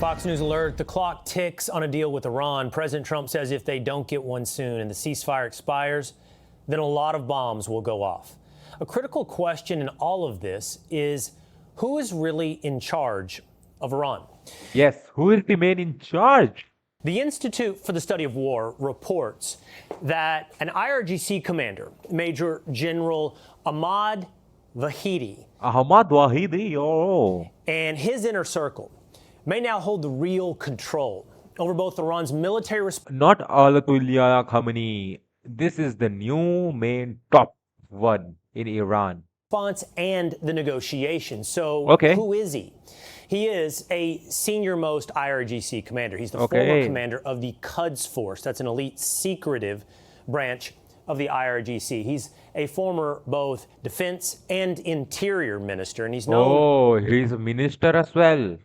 Fox News alert, the clock ticks on a deal with Iran. President Trump says if they don't get one soon and the ceasefire expires, then a lot of bombs will go off. A critical question in all of this is who is really in charge of Iran? Yes, who is the man in charge? The Institute for the Study of War reports that an IRGC commander, Major General Ahmad Vahidi, and his inner circle may now hold the real control over both Iran's military response. Not Ayatollah Khamenei. This is the new main top one in Iran. And the negotiations. So Okay. Who is he? He is a senior-most IRGC commander. He's the former commander of the Quds Force. That's an elite secretive branch of the IRGC. He's a former both defense and interior minister, and he's known He's a minister as well.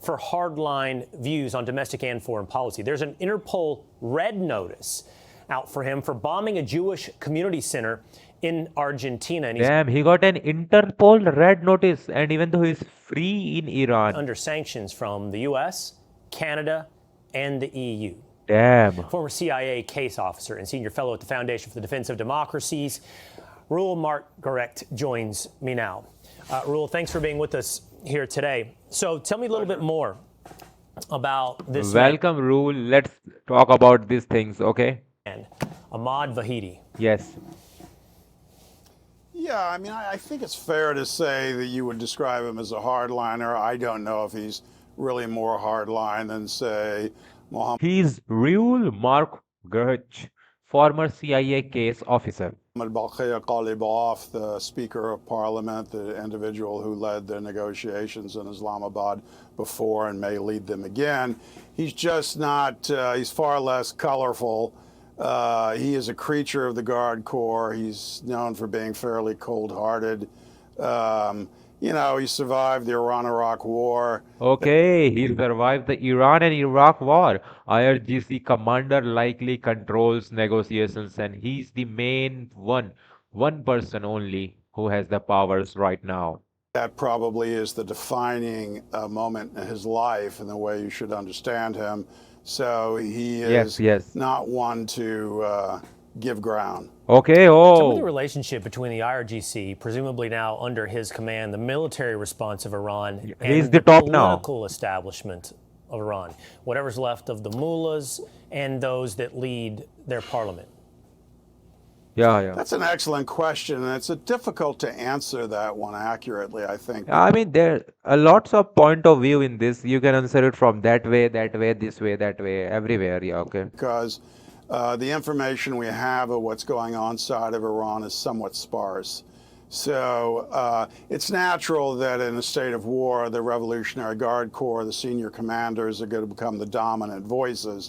for hardline views on domestic and foreign policy. There's an Interpol red notice out for him for bombing a Jewish community center in Argentina. And he's Damn, he got an Interpol red notice, and even though he's free in Iran. under sanctions from the U.S., Canada, and the EU. Damn. Former CIA case officer and senior fellow at the Foundation for the Defense of Democracies, Rule Margaret joins me now. Rule, thanks for being with us here today. So tell me a little bit more about this Welcome, Rule. Let's talk about these things, okay? man, Ahmad Vahidi. Yes. Yeah, I mean, I think it's fair to say that you would describe him as a hardliner. I don't know if he's really more hardline than, say, Mohammed He's Rule Margaret, former CIA case officer. Baqir Qalibaf, the Speaker of Parliament, the individual who led the negotiations in Islamabad before and may lead them again. He's just not, he's far less colorful. He is a creature of the Guard Corps. He's known for being fairly cold-hearted. You know, he survived the Iran-Iraq War. Okay, he survived the Iran and Iraq war. IRGC commander likely controls negotiations, and he's the main one person only who has the powers right now. That probably is the defining moment in his life and the way you should understand him. So he is Yes. not one to give ground. Okay, Tell me the relationship between the IRGC, presumably now under his command, the military response of Iran, He's and the top now. political establishment of Iran, whatever's left of the mullahs and those that lead their parliament. Yeah. That's an excellent question, and it's difficult to answer that one accurately, I think. I mean, there are lots of point of view in this. You can answer it from that way, this way, that way, everywhere. Yeah, okay. Because the information we have of what's going on inside of Iran is somewhat sparse. So it's natural that in a state of war, the Revolutionary Guard Corps, the senior commanders are going to become the dominant voices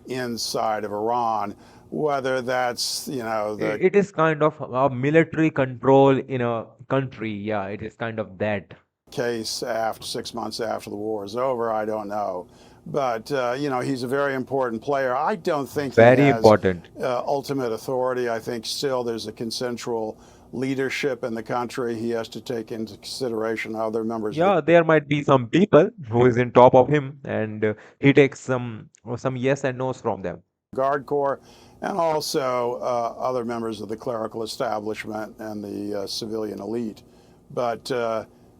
inside of Iran. Whether that's, you know, It is kind of a military control in a country. Yeah, it is kind of that. case after 6 months after the war is over, I don't know. But, you know, he's a very important player. I don't think Very he has important. Ultimate authority. I think still there's a consensual leadership in the country. He has to take into consideration other members. Yeah, there might be some people who is in top of him, and he takes some yes and no's from them. Guard Corps, and also other members of the clerical establishment and the civilian elite. But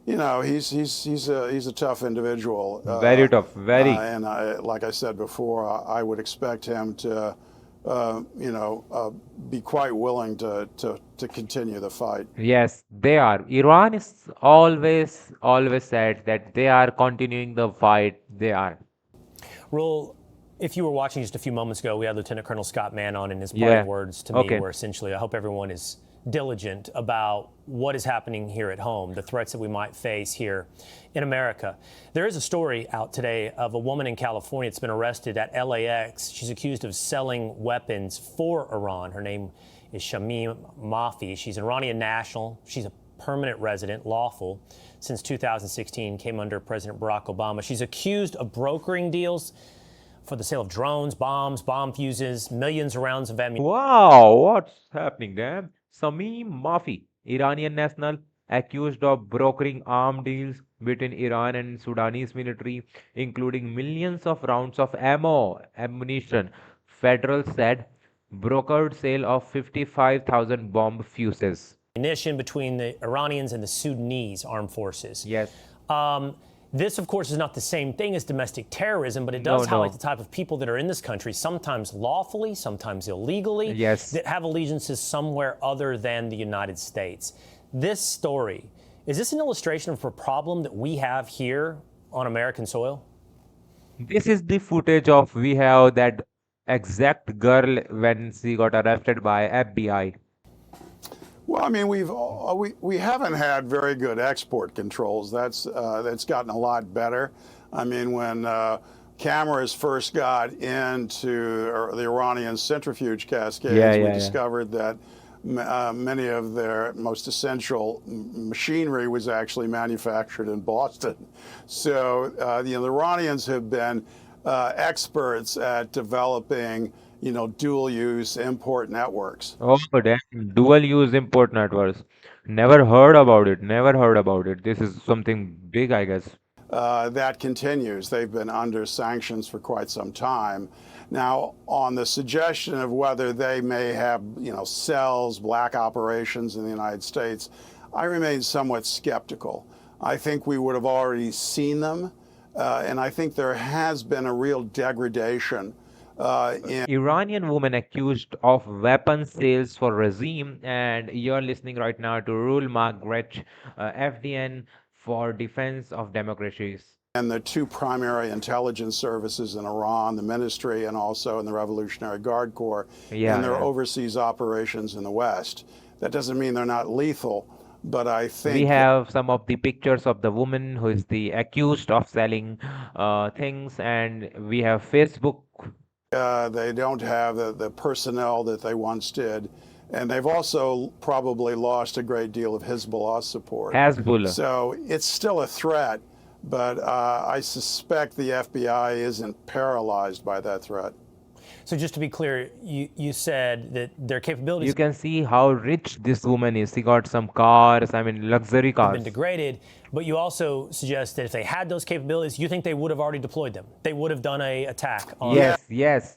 you know, he's a tough individual. Very tough, very. And like I said before, I would expect him to, you know, be quite willing to continue the fight. Yes, they are. Iran is always said that they are continuing the fight. They are. Rule, if you were watching just a few moments ago, we had Lieutenant Colonel Scott Mann on, and his parting words to me were essentially, I hope everyone is diligent about what is happening here at home, the threats that we might face here in America. There is a story out today of a woman in California that's been arrested at LAX. She's accused of selling weapons for Iran. Her name is Shamim Mafi. She's an Iranian national. She's a permanent resident, lawful, since 2016, came under President Barack Obama. She's accused of brokering deals for the sale of drones, bombs, bomb fuses, millions of rounds of ammunition. Wow, what's happening there? Samim Mafi, Iranian national, accused of brokering arm deals between Iran and Sudanese military, including millions of rounds of ammunition. Federal said brokered sale of 55,000 bomb fuses. Ammunition between the Iranians and the Sudanese armed forces. Yes. This, of course, is not the same thing as domestic terrorism, but it No, does highlight no. the type of people that are in this country, sometimes lawfully, sometimes illegally, Yes. that have allegiances somewhere other than the United States. This story, is this an illustration of a problem that we have here on American soil? This is the footage of we have that exact girl when she got arrested by FBI. Well, I mean, we haven't had very good export controls. That's gotten a lot better. I mean, when cameras first got into the Iranian centrifuge cascades, we discovered that many of their most essential machinery was actually manufactured in Boston. So the Iranians have been experts at developing dual-use import networks. Oh, damn. Dual use import networks. Never heard about it. Never heard about it. This is something big, I guess. That continues. They've been under sanctions for quite some time. Now, on the suggestion of whether they may have, cells, black operations in the United States, I remain somewhat skeptical. I think we would have already seen them, and I think there has been a real degradation in Iranian woman accused of weapons sales for regime, and you're listening right now to Rule Margaret, FDN for Defense of Democracies. and the two primary intelligence services in Iran, the ministry and also in the Revolutionary Guard Corps, and their overseas operations in the West. That doesn't mean they're not lethal, but I think We have some of the pictures of the woman who is the accused of selling things, and we have Facebook. they don't have the personnel that they once did. And they've also probably lost a great deal of Hezbollah support. Hezbollah. So it's still a threat, but I suspect the FBI isn't paralyzed by that threat. So just to be clear, you said that their capabilities You can see how rich this woman is. She got some cars, I mean, luxury have been cars. degraded, but you also suggest that if they had those capabilities, you think they would have already deployed them. They would have done a attack on Yes,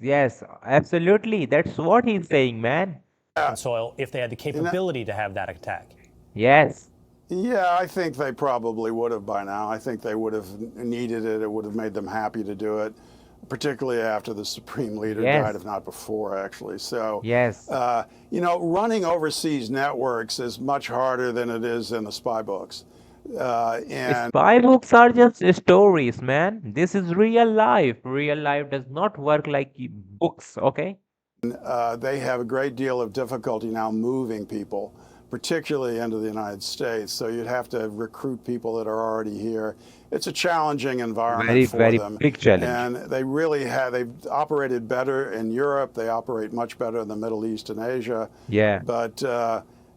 absolutely. That's what he's saying, man. soil if they had the capability to have that attack. Yes. Yeah, I think they probably would have by now. I think they would have needed it. It would have made them happy to do it, particularly after the supreme leader died, if not before, actually. So, Yes. Running overseas networks is much harder than it is in the spy books. And Spy books are just stories, man. This is real life. Real life does not work like books, okay? they have a great deal of difficulty now moving people, particularly into the United States. So you'd have to recruit people that are already here. It's a challenging environment for Very them. big challenge. And they've operated better in Europe. They operate much better in the Middle East and Asia. Yeah. But,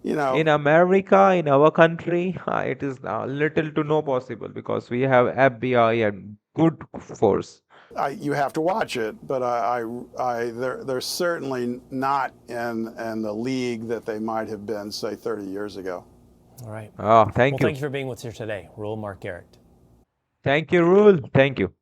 In America, in our country, it is little to no possible because we have FBI and good force. you have to watch it, but they're certainly not in the league that they might have been, say, 30 years ago. All right. Oh, thank Well, you. thank you for being with us here today, Rule Mark Garrett. Thank you, Rule. Thank you.